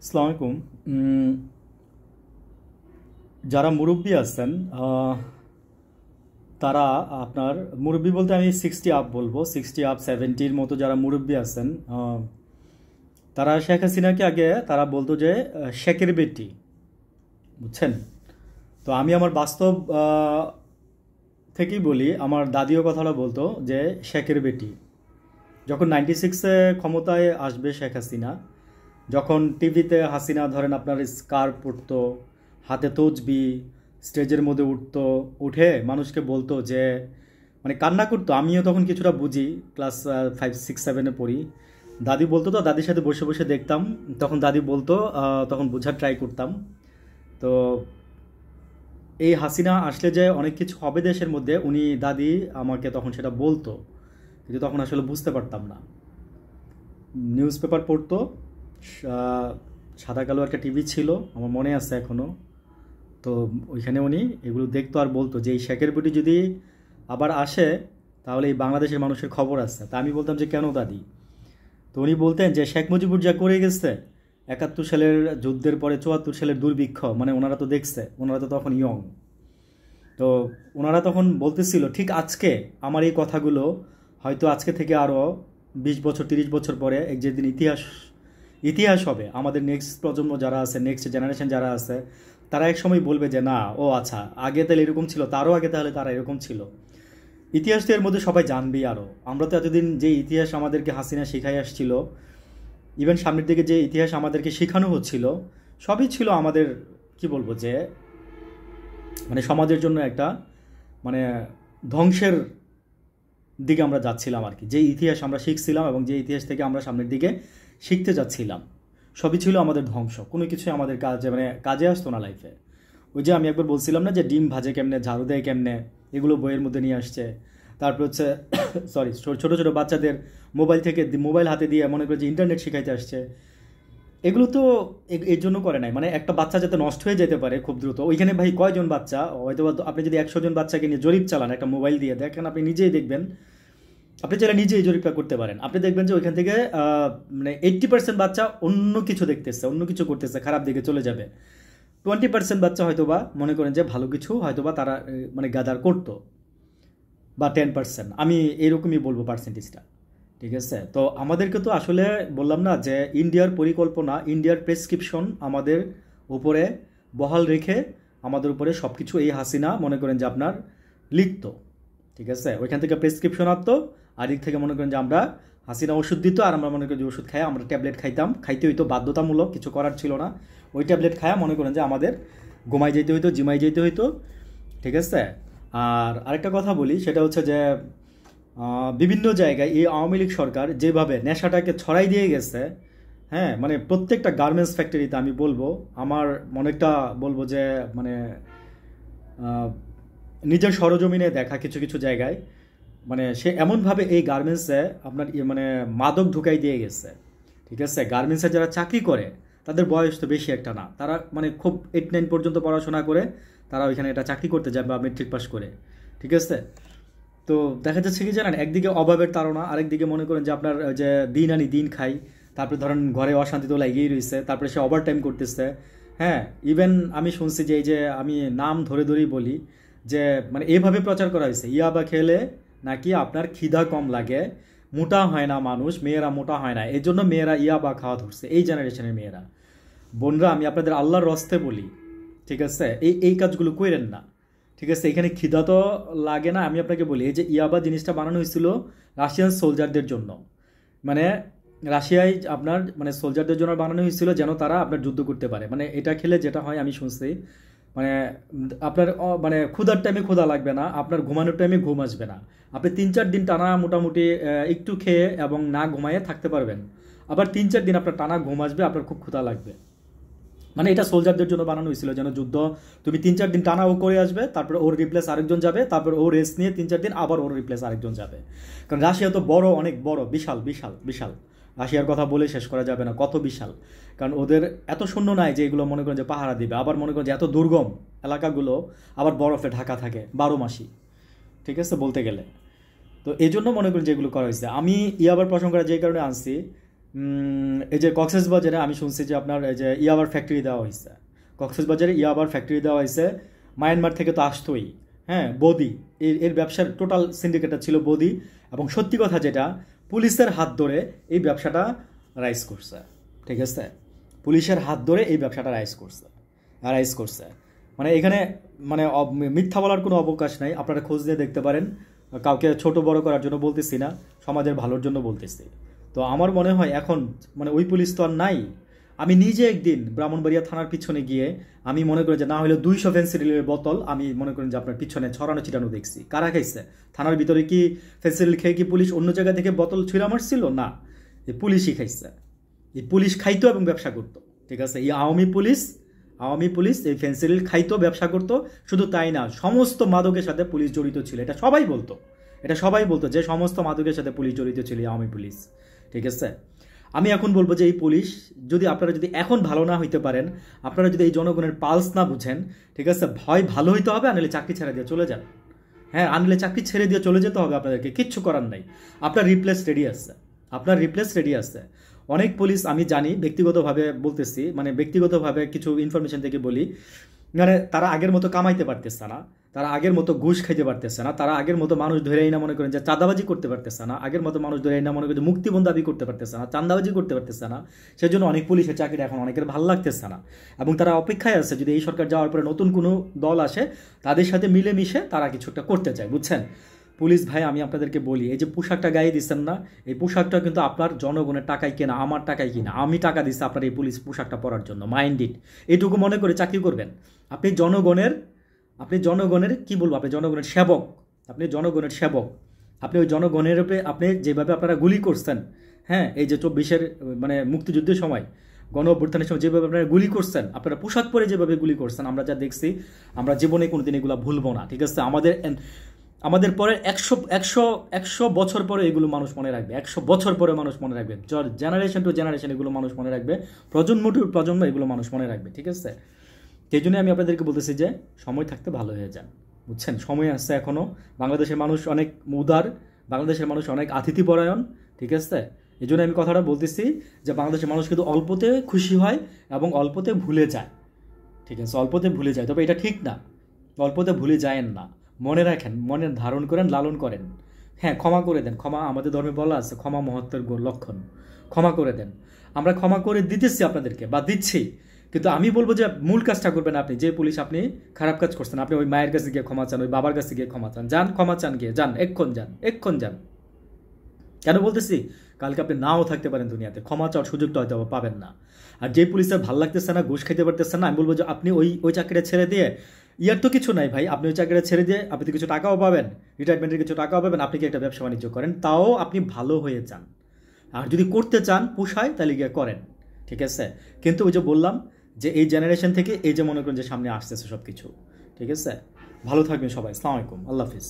আসসালামু আলাইকুম। যারা মুরব্বী আছেন তারা আপনার মুরব্বী বলতে আমি 60 আপ বলবো, 60 আপ 70-র মতো যারা মুরব্বী আছেন তারা শেখ হাসিনাকে আগে তারা বলতো যে শেখের বেটি, বুঝছেন? তো আমি আমার বাস্তব থেকেই বলি, আমার দাদিও কথাটা বলতো যে শেখের বেটি। যখন 96-এ ক্ষমতায় আসবে শেখ হাসিনা, যখন টিভিতে হাসিনা ধরেন আপনার স্কার্ফ পরতো, হাতে তসবি, স্টেজের মধ্যে উঠতো, উঠে মানুষকে বলতো যে মানে কান্না করতো। আমিও তখন কিছুটা বুঝি, ক্লাস 5, 6, 7-এ পড়ি। দাদি বলতো, তো দাদির সাথে বসে বসে দেখতাম, তখন দাদি বলতো, তখন বোঝার ট্রাই করতাম। তো এই হাসিনা আসলে যে অনেক কিছু হবে দেশের মধ্যে, উনি দাদি আমাকে তখন সেটা বলতো, কিন্তু তখন আসলে বুঝতে পারতাম না। নিউজ পেপার পড়তো, সা- সাদা কালো একটা টিভি ছিল, আমার মনে আছে এখনও। তো ওইখানে উনি এগুলো দেখতো আর বলতো যে এই শেখের বুটি যদি আবার আসে তাহলে এই বাংলাদেশের মানুষের খবর আছে। তা আমি বলতাম যে কেন দাদি? তো উনি বলতেন যে শেখ মুজিবুর যা করে গেছে 71 সালের যুদ্ধের পরে 74 সালের দুর্ভিক্ষ, মানে ওনারা তো দেখছে, ওনারা তো তখন ইয়ং। তো ওনারা তখন বলতেছিল ঠিক আজকে আমার এই কথাগুলো হয়তো আজকে থেকে আরও 20 বছর 30 বছর পরে এক যেদিন ইতিহাস ইতিহাস হবে, আমাদের নেক্সট প্রজন্ম যারা আছে, নেক্সট জেনারেশন যারা আছে, তারা এক সময় বলবে যে না, ও আচ্ছা, আগে তাহলে এরকম ছিল, তারও আগে তাহলে তারা এরকম ছিল। ইতিহাস তো এর মধ্যে সবাই জানবেই আরও। আমরা তো এতদিন যে ইতিহাস আমাদেরকে হাসিনা শিখাই আসছিল, ইভেন সামনের দিকে যে ইতিহাস আমাদেরকে শেখানো হচ্ছিল, সবই ছিল আমাদের কি বলবো যে মানে সমাজের জন্য একটা মানে ধ্বংসের দিকে আমরা যাচ্ছিলাম আর কি। যে ইতিহাস আমরা শিখছিলাম এবং যে ইতিহাস থেকে আমরা সামনের দিকে শিখতে যাচ্ছিলাম, সবই ছিল আমাদের ধ্বংস। কোনো কিছু আমাদের কাজে মানে কাজে আসতো না লাইফে। ওই যে আমি একবার বলছিলাম না যে ডিম ভাজে কেমনে, ঝাড়ু দেয় কেমনে, এগুলো বইয়ের মধ্যে নিয়ে আসছে। তারপর হচ্ছে সরি, ছোটো ছোটো বাচ্চাদের মোবাইল থেকে মোবাইল হাতে দিয়ে মনে করে যে ইন্টারনেট শিখাইতে আসছে। এগুলো তো এর জন্য করে নাই, মানে একটা বাচ্চা যাতে নষ্ট হয়ে যেতে পারে খুব দ্রুত। ওইখানে ভাই কয়জন বাচ্চা, হয়তো আপনি যদি 100 জন বাচ্চাকে নিয়ে জরিপ চালান একটা মোবাইল দিয়ে, দেখেন আপনি নিজেই দেখবেন, আপনি চাইলে নিজেই জরিপটা করতে পারেন। আপনি দেখবেন যে ওইখান থেকে মানে 80% বাচ্চা অন্য কিছু দেখতেছে, অন্য কিছু করতেছে, খারাপ দিকে চলে যাবে। 20% বাচ্চা হয়তো বা মনে করেন যে ভালো কিছু হয়তো বা তারা মানে গ্যাদার করতো, বা 10%, আমি এরকমই বলবো পার্সেন্টেজটা। ঠিক আছে? তো আমাদেরকে তো আসলে বললাম না যে ইন্ডিয়ার পরিকল্পনা, ইন্ডিয়ার প্রেসক্রিপশন আমাদের উপরে বহাল রেখে আমাদের উপরে সব কিছু এই হাসিনা মনে করেন যে আপনার লিখতো। ঠিক আছে? ওইখান থেকে প্রেসক্রিপশন আসতো, আর দিক থেকে মনে করেন যে আমরা হাসিনা ওষুধ দিত, আর আমরা মনে করি যে ওষুধ খাই, আমরা ট্যাবলেট খাইতাম, খাইতে হইতো বাধ্যতামূলক, কিছু করার ছিল না। ওই ট্যাবলেট খায়া মনে করেন যে আমাদের ঘুমাই যেতে হইতো, জিমাই যেতে হইতো। ঠিক আছে? আর আরেকটা কথা বলি, সেটা হচ্ছে যে বিভিন্ন জায়গায় এই আওয়ামী লীগ সরকার যেভাবে নেশাটাকে ছড়াই দিয়ে গেছে, হ্যাঁ, মানে প্রত্যেকটা গার্মেন্টস ফ্যাক্টরিতে আমি বলবো, আমার অনেকটা বলবো যে মানে আহ, নিজের সরজমিনে দেখা কিছু কিছু জায়গায়, মানে সে এমনভাবে এই গার্মেন্টসে আপনার মানে মাদক ঢুকাই দিয়ে গেছে। ঠিক আছে? গার্মেন্টসে যারা চাকরি করে তাদের বয়স তো বেশি একটা না, তারা মানে খুব 8, 9 পর্যন্ত পড়াশোনা করে তারা ওইখানে এটা চাকরি করতে যায় বা মেট্রিক পাস করে। ঠিক আছে? তো দেখা যাচ্ছে কি জানেন, একদিকে অভাবের তাড়না, আরেকদিকে মনে করেন যে আপনার যে দিন আনি দিন খাই, তারপরে ধরেন ঘরে অশান্তি তো লাগিয়েই রয়েছে, তারপরে সে ওভার টাইম করতেছে। হ্যাঁ, ইভেন আমি শুনছি যে এই যে আমি নাম ধরে ধরেই বলি যে মানে এভাবে প্রচার করা হয়েছে ইয়াবা খেলে নাকি আপনার খিদা কম লাগে, মোটা হয় না মানুষ, মেয়েরা মোটা হয় না, এই জন্য মেয়েরা ইয়াবা খাওয়া ধরছে, এই জেনারেশনের মেয়েরা। বোনরা, আমি আপনাদের আল্লাহর রস্তে বলি, ঠিক আছে, এই এই কাজগুলো কইরেন না। ঠিক আছে? এখানে খিদা তো লাগে না। আমি আপনাকে বলি, এই যে ইয়াবা জিনিসটা বানানো হয়েছিল রাশিয়ান সোলজারদের জন্য, মানে রাশিয়ায় আপনার মানে সোলজারদের জন্য বানানো হয়েছিল যেন তারা আপনার যুদ্ধ করতে পারে। মানে এটা খেলে যেটা হয় আমি শুনছি, মানে আপনার মানে ক্ষুধার টাইমে ক্ষুধা লাগবে না, আপনার ঘুমানোর টাইমে ঘুম আসবে না, আপনি 3-4 দিন টানা মোটামুটি একটু খেয়ে এবং না ঘুমায়ে থাকতে পারবেন। আবার 3-4 দিন আপনার টানা ঘুম আসবে, আপনার খুব ক্ষুধা লাগবে। মানে এটা সোলজারদের জন্য বানানো হয়েছিল যেন যুদ্ধ তুমি 3-4 দিন টানা ও করে আসবে, তারপর ওর রিপ্লেস আরেকজন যাবে, তারপর ও রেস্ট নিয়ে 3-4 দিন আবার ওর রিপ্লেস আরেকজন যাবে। কারণ রাশিয়া তো বড়, অনেক বড়, বিশাল বিশাল বিশাল। রাশিয়ার কথা বলে শেষ করা যাবে না, কত বিশাল। কারণ ওদের এত শূন্য নাই যে এগুলো মনে করেন যে পাহারা দিবে, আবার মনে করেন যে এত দুর্গম এলাকাগুলো আবার বরফে ঢাকা থাকে 12 মাসই। ঠিক আছে বলতে গেলে। তো এই জন্য মনে করেন যে এগুলো করা হয়েছে। আমি ইয়াবার প্রসঙ্গটা যে কারণে আনছি, এই যে কক্সবাজারে আমি শুনছি যে আপনার এই যে ইয়াবার ফ্যাক্টরি দেওয়া হয়েছে, কক্সবাজারে ইয়াবার ফ্যাক্টরি দেওয়া হয়েছে, মায়ানমার থেকে তো আসতোই। হ্যাঁ, বদি এর ব্যবসার টোটাল সিন্ডিকেটটা ছিল বদি, এবং সত্যি কথা যেটা, পুলিশের হাত ধরে এই ব্যবসাটা রাইজ করছে। ঠিক আছে, পুলিশের হাত ধরে এই ব্যবসাটা রাইজ করছে। মানে এখানে মানে মিথ্যা বলার কোনো অবকাশ নাই, আপনারা খোঁজ দিয়ে দেখতে পারেন। কাউকে ছোট বড় করার জন্য বলতেছি না, সমাজের ভালোর জন্য বলতেছি। তো আমার মনে হয় এখন মানে ওই পুলিশ তো আর নাই। আমি নিজে একদিন ব্রাহ্মণবাড়িয়া থানার পিছনে গিয়ে আমি মনে করি যে না হলে 200 ফেন্সিডিলের বোতল আমি মনে করেন যে আপনার পিছনে ছড়ানো ছিটানো দেখছি। কারা খাইছে? থানার ভিতরে কি ফেন্সিডিল খেয়ে কি পুলিশ অন্য জায়গা থেকে বোতল ছুঁড়া মারছিল? না, এই পুলিশই খাইছে। এই পুলিশ খাইতো এবং ব্যবসা করতো। ঠিক আছে, এই আওয়ামী পুলিশ এই ফেন্সিডিল খাইতো, ব্যবসা করতো। শুধু তাই না, সমস্ত মাদকের সাথে পুলিশ জড়িত ছিল। এটা সবাই বলতো যে সমস্ত মাদকের সাথে পুলিশ জড়িত ছিল, আওয়ামী পুলিশ। ঠিক আছে, আমি এখন বলবো যে এই পুলিশ আপনারা যদি এখন ভালো না হইতে পারেন, আপনারা যদি এই জনগণের পালস না বুঝেন, ঠিক আছে, ভয় ভালো হইতে হবে, আনলে চাকরি ছেড়ে দিয়ে চলে যান। হ্যাঁ, আনলে চাকরি ছেড়ে দিয়ে চলে যেতে হবে আপনাদেরকে, কিচ্ছু করার নাই। আপনার রিপ্লেস রেডি আছে। অনেক পুলিশ আমি জানি, ব্যক্তিগতভাবে বলতেছি, মানে ব্যক্তিগতভাবে কিছু ইনফরমেশন থেকে বলি, মানে তারা আগের মতো কামাইতে পারতেছে না, তারা আগের মতো ঘুষ খাইতে পারতেছে না, তারা আগের মতো মানুষ ধরেই না মনে করেন যে চাঁদাবাজি করতে পারতেছে না, আগের মতো মানুষ ধরেই না মনে করেন যে মুক্তিপণ দাবি করতে পারতেছে না, চাঁদাবাজি করতে পারতেছে না। সেজন্য অনেক পুলিশের চাকরিটা এখন অনেকের ভালো লাগতেছে না, এবং তারা অপেক্ষায় আছে যদি এই সরকার যাওয়ার পরে নতুন কোনো দল আসে তাদের সাথে মিলেমিশে তারা কিছু একটা করতে চায়। বুঝছেন পুলিশ ভাই, আমি আপনাদেরকে বলি, এই যে পোশাকটা গায়ে দিচ্ছেন না, এই পোশাকটা কিন্তু আপনার জনগণের টাকায় কেনা, আমার টাকায় কিনা। আমি টাকা দিচ্ছি আপনার এই পুলিশ পোশাকটা পরার জন্য, মাইন্ড ইট। এইটুকু মনে করে চাকরি করবেন। আপনি জনগণের কি বলবো, আপনি জনগণের সেবক, আপনি ওই জনগণের উপরে আপনি যেভাবে আপনারা গুলি করছেন, হ্যাঁ, এই যে 24-এর মানে মুক্তিযুদ্ধের সময়, গণ অভ্যুত্থানের সময় যেভাবে আপনারা গুলি করছেন, আপনারা পোশাক পরে যেভাবে গুলি করছেন, আমরা যা দেখছি, আমরা জীবনে কোনোদিন এগুলো ভুলবো না। ঠিক আছে, আমাদের পরে 100 বছর পরে এগুলো মানুষ মনে রাখবে, 100 বছর পরে মানুষ মনে রাখবে, জেনারেশন টু জেনারেশন এগুলো মানুষ মনে রাখবে, প্রজন্ম টু প্রজন্ম এগুলো মানুষ মনে রাখবে। ঠিক আছে, সেই জন্য আমি আপনাদেরকে বলতেছি যে সময় থাকতে ভালো হয়ে যান। বুঝছেন, সময় আসছে এখনও। বাংলাদেশের মানুষ অনেক উদার, বাংলাদেশের মানুষ অনেক আতিথ্যপরায়ণ। ঠিক আছে, এই জন্য আমি কথাটা বলতেছি যে বাংলাদেশের মানুষ কিন্তু অল্পতে খুশি হয় এবং অল্পতে ভুলে যায়। ঠিক আছে, অল্পতে ভুলে যায়, তবে এটা ঠিক না, অল্পতে ভুলে যায়েন না। মনে রাখেন, মনে ধারণ করেন, লালন করেন। হ্যাঁ, ক্ষমা করে দেন। ক্ষমা আমাদের ধর্মে বলা আছে, ক্ষমা মহত্বের লক্ষণ। ক্ষমা করে দেন। আমরা ক্ষমা করে দিতেছি আপনাদেরকে, বা দিচ্ছি, কিন্তু আমি বলবো যে মূল কাজটা করবেন আপনি। যে পুলিশ আপনি খারাপ কাজ করছেন, আপনি ওই মায়ের কাছে গিয়ে ক্ষমা চান, ওই বাবার কাছে গিয়ে ক্ষমা চান, ক্ষমা চান গিয়ে, যান, এক্ষণ যান। কেন বলতেছি, কালকে আপনি নাও থাকতে পারেন দুনিয়াতে, ক্ষমা চাওয়ার সুযোগটা হয়তো পাবেন না। আর যে পুলিশের ভাল লাগতেছে না, ঘুষ খাইতে পারতেছে না, আমি বলবো যে আপনি ওই চাকরিটা ছেড়ে দিয়ে, ইয়ার তো কিছু নাই ভাই, আপনি ওই চাকরিটা ছেড়ে দিয়ে আপনি তো কিছু টাকাও পাবেন, রিটায়ারমেন্টের কিছু টাকাও পাবেন, আপনি কি একটা ব্যবসা বাণিজ্য করেন, তাও আপনি ভালো হয়ে যান। আর যদি করতে চান পোষায়, তাহলে গিয়ে করেন। ঠিক আছে, কিন্তু ওই যে বললাম যে এই জেনারেশন থেকে এই যে মনে করেন যে সামনে আসতেছে সব কিছু। ঠিক আছে, ভালো থাকবেন সবাই। আসসালামু আলাইকুম, আল্লাহ হাফিজ।